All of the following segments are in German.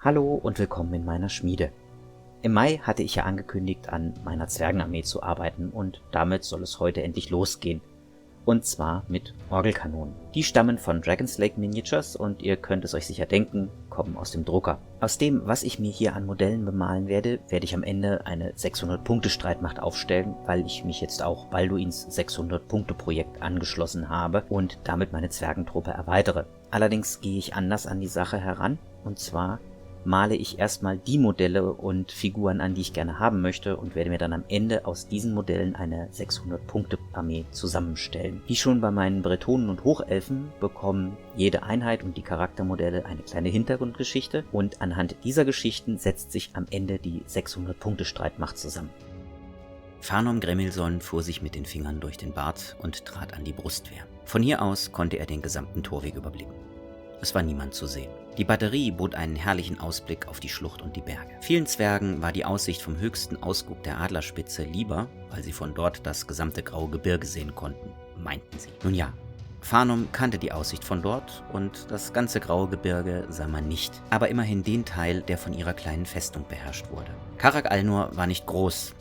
Hallo und willkommen in meiner Schmiede. Im Mai hatte ich ja angekündigt, an meiner Zwergenarmee zu arbeiten und damit soll es heute endlich losgehen. Und zwar mit Orgelkanonen. Die stammen von Dragon's Lake Miniatures und ihr könnt es euch sicher denken, kommen aus dem Drucker. Aus dem, was ich mir hier an Modellen bemalen werde, werde ich am Ende eine 600-Punkte-Streitmacht aufstellen, weil ich mich jetzt auch Balduins 600-Punkte-Projekt angeschlossen habe und damit meine Zwergentruppe erweitere. Allerdings gehe ich anders an die Sache heran, und zwar male ich erstmal die Modelle und Figuren an, die ich gerne haben möchte und werde mir dann am Ende aus diesen Modellen eine 600-Punkte-Armee zusammenstellen. Wie schon bei meinen Bretonen und Hochelfen bekommen jede Einheit und die Charaktermodelle eine kleine Hintergrundgeschichte und anhand dieser Geschichten setzt sich am Ende die 600-Punkte-Streitmacht zusammen. Fanom Gremilson fuhr sich mit den Fingern durch den Bart und trat an die Brustwehr. Von hier aus konnte er den gesamten Torweg überblicken. Es war niemand zu sehen. Die Batterie bot einen herrlichen Ausblick auf die Schlucht und die Berge. Vielen Zwergen war die Aussicht vom höchsten Ausguck der Adlerspitze lieber, weil sie von dort das gesamte graue Gebirge sehen konnten, meinten sie. Nun ja, Fanom kannte die Aussicht von dort und das ganze graue Gebirge sah man nicht, aber immerhin den Teil, der von ihrer kleinen Festung beherrscht wurde. Karak Alnor war nicht groß,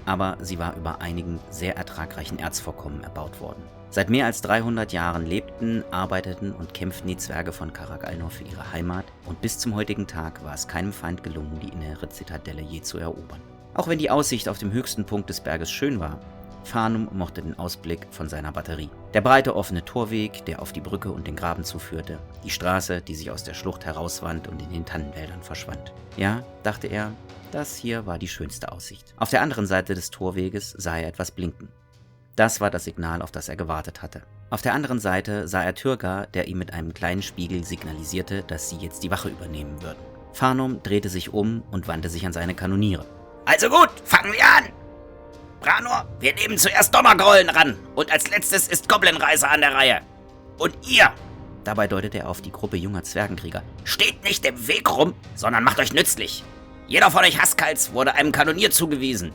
aber sie war über einigen sehr ertragreichen Erzvorkommen erbaut worden. Seit mehr als 300 Jahren lebten, arbeiteten und kämpften die Zwerge von Karak Alnor für ihre Heimat und bis zum heutigen Tag war es keinem Feind gelungen, die innere Zitadelle je zu erobern. Auch wenn die Aussicht auf dem höchsten Punkt des Berges schön war, Fanom mochte den Ausblick von seiner Batterie. Der breite offene Torweg, der auf die Brücke und den Graben zuführte, die Straße, die sich aus der Schlucht herauswand und in den Tannenwäldern verschwand. Ja, dachte er, das hier war die schönste Aussicht. Auf der anderen Seite des Torweges sah er etwas blinken. Das war das Signal, auf das er gewartet hatte. Auf der anderen Seite sah er Türga, der ihm mit einem kleinen Spiegel signalisierte, dass sie jetzt die Wache übernehmen würden. Fanom drehte sich um und wandte sich an seine Kanoniere. Also gut, fangen wir an! Branor, wir nehmen zuerst Donnergrollen ran und als letztes ist Goblinreiser an der Reihe. Und ihr, dabei deutete er auf die Gruppe junger Zwergenkrieger, steht nicht im Weg rum, sondern macht euch nützlich. Jeder von euch Haskals wurde einem Kanonier zugewiesen,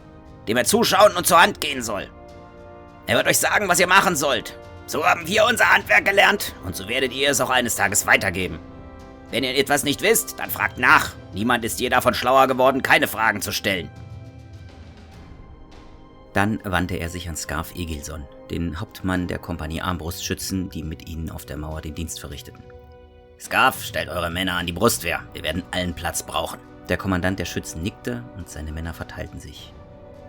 dem er zuschauen und zur Hand gehen soll. Er wird euch sagen, was ihr machen sollt. So haben wir unser Handwerk gelernt und so werdet ihr es auch eines Tages weitergeben. Wenn ihr etwas nicht wisst, dann fragt nach. Niemand ist je davon schlauer geworden, keine Fragen zu stellen. Dann wandte er sich an Skarf Egilson, den Hauptmann der Kompanie Armbrustschützen, die mit ihnen auf der Mauer den Dienst verrichteten. Skarf, stellt eure Männer an die Brustwehr. Wir werden allen Platz brauchen. Der Kommandant der Schützen nickte und seine Männer verteilten sich.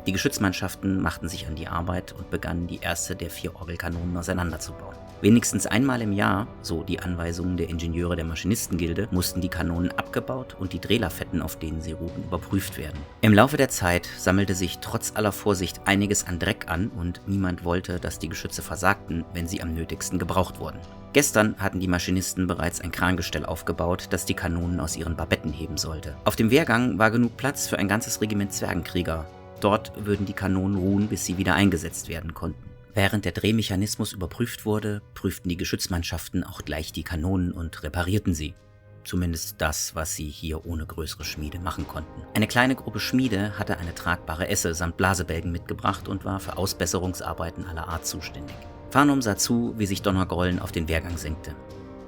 Die Geschützmannschaften machten sich an die Arbeit und begannen, die erste der 4 Orgelkanonen auseinanderzubauen. Wenigstens einmal im Jahr, so die Anweisungen der Ingenieure der Maschinistengilde, mussten die Kanonen abgebaut und die Drehlafetten, auf denen sie ruhten, überprüft werden. Im Laufe der Zeit sammelte sich trotz aller Vorsicht einiges an Dreck an und niemand wollte, dass die Geschütze versagten, wenn sie am nötigsten gebraucht wurden. Gestern hatten die Maschinisten bereits ein Krangestell aufgebaut, das die Kanonen aus ihren Barbetten heben sollte. Auf dem Wehrgang war genug Platz für ein ganzes Regiment Zwergenkrieger. Dort würden die Kanonen ruhen, bis sie wieder eingesetzt werden konnten. Während der Drehmechanismus überprüft wurde, prüften die Geschützmannschaften auch gleich die Kanonen und reparierten sie. Zumindest das, was sie hier ohne größere Schmiede machen konnten. Eine kleine Gruppe Schmiede hatte eine tragbare Esse samt Blasebälgen mitgebracht und war für Ausbesserungsarbeiten aller Art zuständig. Fanom sah zu, wie sich Donnergrollen auf den Wehrgang senkte.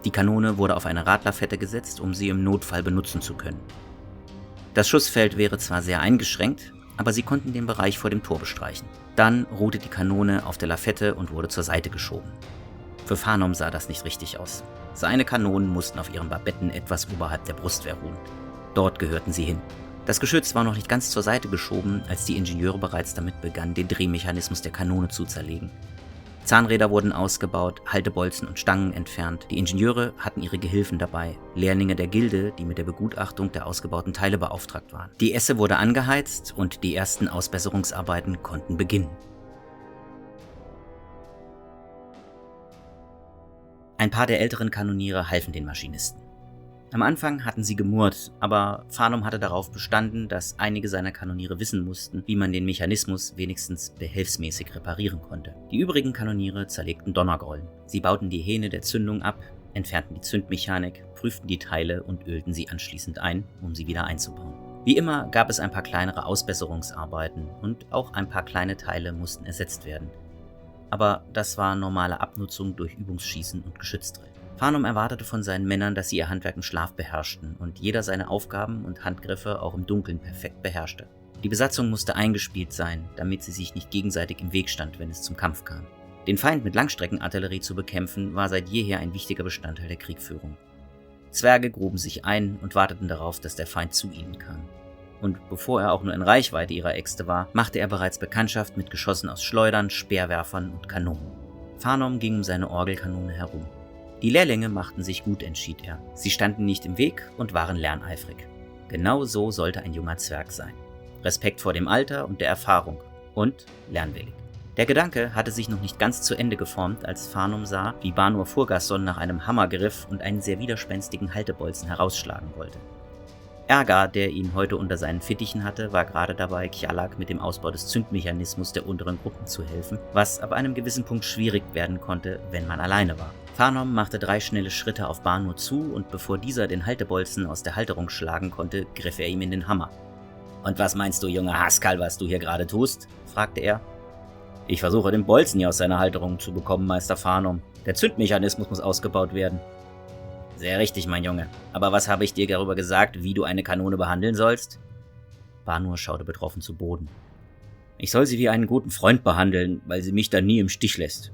Die Kanone wurde auf eine Radlafette gesetzt, um sie im Notfall benutzen zu können. Das Schussfeld wäre zwar sehr eingeschränkt, aber sie konnten den Bereich vor dem Tor bestreichen. Dann ruhte die Kanone auf der Lafette und wurde zur Seite geschoben. Für Fanom sah das nicht richtig aus. Seine Kanonen mussten auf ihren Barbetten etwas oberhalb der Brustwehr ruhen. Dort gehörten sie hin. Das Geschütz war noch nicht ganz zur Seite geschoben, als die Ingenieure bereits damit begannen, den Drehmechanismus der Kanone zu zerlegen. Zahnräder wurden ausgebaut, Haltebolzen und Stangen entfernt. Die Ingenieure hatten ihre Gehilfen dabei, Lehrlinge der Gilde, die mit der Begutachtung der ausgebauten Teile beauftragt waren. Die Esse wurde angeheizt und die ersten Ausbesserungsarbeiten konnten beginnen. Ein paar der älteren Kanoniere halfen den Maschinisten. Am Anfang hatten sie gemurrt, aber Fanom hatte darauf bestanden, dass einige seiner Kanoniere wissen mussten, wie man den Mechanismus wenigstens behelfsmäßig reparieren konnte. Die übrigen Kanoniere zerlegten Donnergrollen. Sie bauten die Hähne der Zündung ab, entfernten die Zündmechanik, prüften die Teile und ölten sie anschließend ein, um sie wieder einzubauen. Wie immer gab es ein paar kleinere Ausbesserungsarbeiten und auch ein paar kleine Teile mussten ersetzt werden. Aber das war normale Abnutzung durch Übungsschießen und Geschützdrill. Farnum erwartete von seinen Männern, dass sie ihr Handwerk im Schlaf beherrschten und jeder seine Aufgaben und Handgriffe auch im Dunkeln perfekt beherrschte. Die Besatzung musste eingespielt sein, damit sie sich nicht gegenseitig im Weg stand, wenn es zum Kampf kam. Den Feind mit Langstreckenartillerie zu bekämpfen, war seit jeher ein wichtiger Bestandteil der Kriegführung. Zwerge gruben sich ein und warteten darauf, dass der Feind zu ihnen kam. Und bevor er auch nur in Reichweite ihrer Äxte war, machte er bereits Bekanntschaft mit Geschossen aus Schleudern, Speerwerfern und Kanonen. Farnum ging um seine Orgelkanone herum. Die Lehrlinge machten sich gut, entschied er. Sie standen nicht im Weg und waren lerneifrig. Genau so sollte ein junger Zwerg sein. Respekt vor dem Alter und der Erfahrung und lernwillig. Der Gedanke hatte sich noch nicht ganz zu Ende geformt, als Farnum sah, wie Banur Furgasson nach einem Hammer griff und einen sehr widerspenstigen Haltebolzen herausschlagen wollte. Ergar, der ihn heute unter seinen Fittichen hatte, war gerade dabei, Kjallak mit dem Ausbau des Zündmechanismus der unteren Gruppen zu helfen, was ab einem gewissen Punkt schwierig werden konnte, wenn man alleine war. Farnum machte 3 schnelle Schritte auf Banur zu und bevor dieser den Haltebolzen aus der Halterung schlagen konnte, griff er ihm in den Hammer. »Und was meinst du, junger Haskell, was du hier gerade tust?« fragte er. »Ich versuche, den Bolzen hier aus seiner Halterung zu bekommen, Meister Farnum. Der Zündmechanismus muss ausgebaut werden.« »Sehr richtig, mein Junge. Aber was habe ich dir darüber gesagt, wie du eine Kanone behandeln sollst?« Banur schaute betroffen zu Boden. »Ich soll sie wie einen guten Freund behandeln, weil sie mich dann nie im Stich lässt.«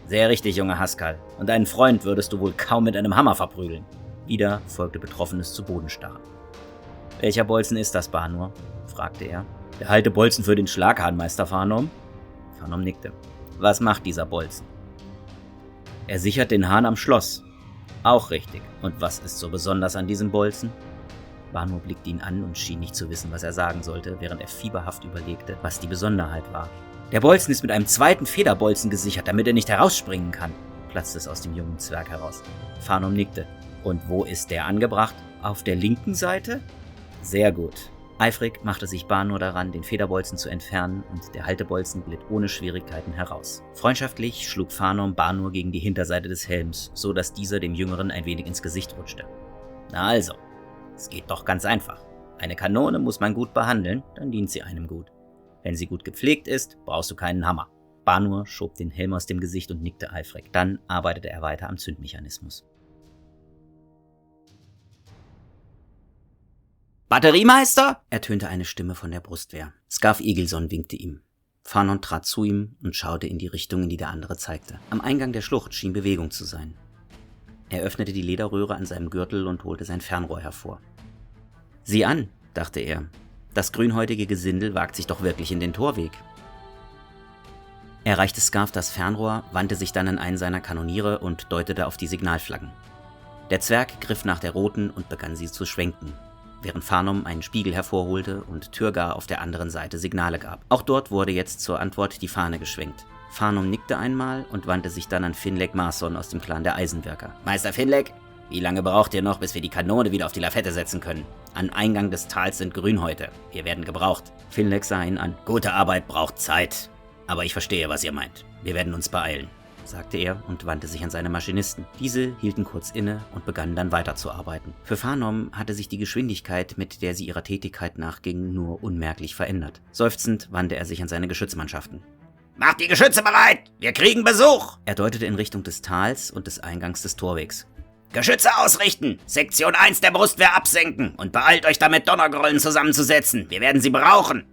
»Sehr richtig, junger Haskell. Und einen Freund würdest du wohl kaum mit einem Hammer verprügeln.« Wieder folgte betroffenes zu Bodenstarren. »Welcher Bolzen ist das, Banur?« fragte er. »Der Haltebolzen für den Schlaghahn, Meister Farnum.« Farnum nickte. »Was macht dieser Bolzen?« »Er sichert den Hahn am Schloss.« »Auch richtig. Und was ist so besonders an diesem Bolzen?« Banur blickte ihn an und schien nicht zu wissen, was er sagen sollte, während er fieberhaft überlegte, was die Besonderheit war. »Der Bolzen ist mit einem zweiten Federbolzen gesichert, damit er nicht herausspringen kann«, platzte es aus dem jungen Zwerg heraus. Farnum nickte. »Und wo ist der angebracht? Auf der linken Seite?« »Sehr gut.« Eifrig machte sich Banur daran, den Federbolzen zu entfernen und der Haltebolzen glitt ohne Schwierigkeiten heraus. Freundschaftlich schlug Farnum Banur gegen die Hinterseite des Helms, so dass dieser dem Jüngeren ein wenig ins Gesicht rutschte. »Na also, es geht doch ganz einfach. Eine Kanone muss man gut behandeln, dann dient sie einem gut. Wenn sie gut gepflegt ist, brauchst du keinen Hammer.« Banur schob den Helm aus dem Gesicht und nickte eifrig. Dann arbeitete er weiter am Zündmechanismus. »Batteriemeister?« ertönte eine Stimme von der Brustwehr. Scarf Eagleson winkte ihm. Farnum trat zu ihm und schaute in die Richtung, in die der andere zeigte. Am Eingang der Schlucht schien Bewegung zu sein. Er öffnete die Lederröhre an seinem Gürtel und holte sein Fernrohr hervor. »Sieh an«, dachte er, »das grünhäutige Gesindel wagt sich doch wirklich in den Torweg.« Er reichte Scarf das Fernrohr, wandte sich dann an einen seiner Kanoniere und deutete auf die Signalflaggen. Der Zwerg griff nach der roten und begann sie zu schwenken, während Farnum einen Spiegel hervorholte und Tyrgar auf der anderen Seite Signale gab. Auch dort wurde jetzt zur Antwort die Fahne geschwenkt. Farnum nickte einmal und wandte sich dann an Finlek Marson aus dem Clan der Eisenwerker. »Meister Finlek, wie lange braucht ihr noch, bis wir die Kanone wieder auf die Lafette setzen können? Am Eingang des Tals sind Grünhäute. Wir werden gebraucht.« Finlek sah ihn an. »Gute Arbeit braucht Zeit. Aber ich verstehe, was ihr meint. Wir werden uns beeilen«, sagte er und wandte sich an seine Maschinisten. Diese hielten kurz inne und begannen dann weiterzuarbeiten. Für Farnum hatte sich die Geschwindigkeit, mit der sie ihrer Tätigkeit nachgingen, nur unmerklich verändert. Seufzend wandte er sich an seine Geschützmannschaften. »Macht die Geschütze bereit! Wir kriegen Besuch!« Er deutete in Richtung des Tals und des Eingangs des Torwegs. »Geschütze ausrichten! Sektion 1 der Brustwehr absenken und beeilt euch damit, Donnergrollen zusammenzusetzen! Wir werden sie brauchen!«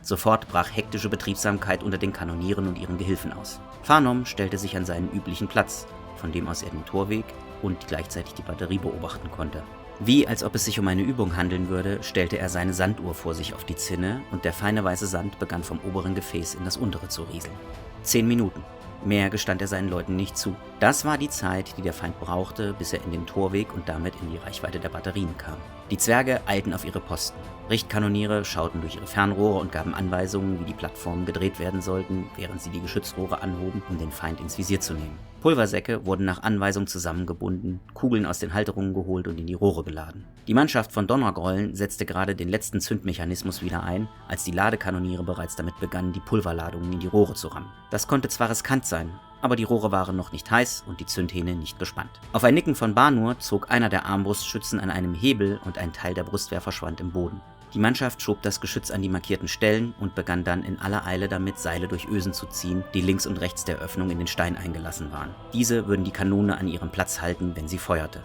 Sofort brach hektische Betriebsamkeit unter den Kanonieren und ihren Gehilfen aus. Farnum stellte sich an seinen üblichen Platz, von dem aus er den Torweg und gleichzeitig die Batterie beobachten konnte. Wie als ob es sich um eine Übung handeln würde, stellte er seine Sanduhr vor sich auf die Zinne und der feine weiße Sand begann vom oberen Gefäß in das untere zu rieseln. 10 Minuten. Mehr gestand er seinen Leuten nicht zu. Das war die Zeit, die der Feind brauchte, bis er in den Torweg und damit in die Reichweite der Batterien kam. Die Zwerge eilten auf ihre Posten. Richtkanoniere schauten durch ihre Fernrohre und gaben Anweisungen, wie die Plattformen gedreht werden sollten, während sie die Geschützrohre anhoben, um den Feind ins Visier zu nehmen. Pulversäcke wurden nach Anweisung zusammengebunden, Kugeln aus den Halterungen geholt und in die Rohre geladen. Die Mannschaft von Donnergrollen setzte gerade den letzten Zündmechanismus wieder ein, als die Ladekanoniere bereits damit begannen, die Pulverladungen in die Rohre zu rammen. Das konnte zwar riskant sein, aber die Rohre waren noch nicht heiß und die Zündhähne nicht gespannt. Auf ein Nicken von Banur zog einer der Armbrustschützen an einem Hebel und ein Teil der Brustwehr verschwand im Boden. Die Mannschaft schob das Geschütz an die markierten Stellen und begann dann in aller Eile damit, Seile durch Ösen zu ziehen, die links und rechts der Öffnung in den Stein eingelassen waren. Diese würden die Kanone an ihrem Platz halten, wenn sie feuerte.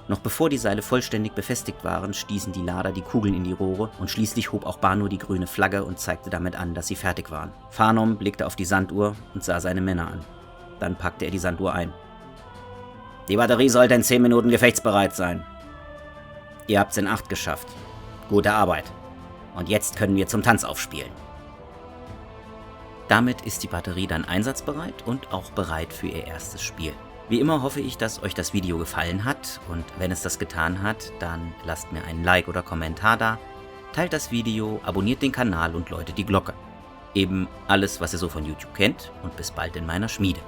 Noch bevor die Seile vollständig befestigt waren, stießen die Lader die Kugeln in die Rohre und schließlich hob auch Bano die grüne Flagge und zeigte damit an, dass sie fertig waren. Phanom blickte auf die Sanduhr und sah seine Männer an. Dann packte er die Sanduhr ein. Die Batterie sollte in 10 Minuten gefechtsbereit sein. Ihr habt's in 8 geschafft. Gute Arbeit. Und jetzt können wir zum Tanz aufspielen. Damit ist die Batterie dann einsatzbereit und auch bereit für ihr erstes Spiel. Wie immer hoffe ich, dass euch das Video gefallen hat und wenn es das getan hat, dann lasst mir einen Like oder Kommentar da, teilt das Video, abonniert den Kanal und läutet die Glocke. Eben alles, was ihr so von YouTube kennt und bis bald in meiner Schmiede.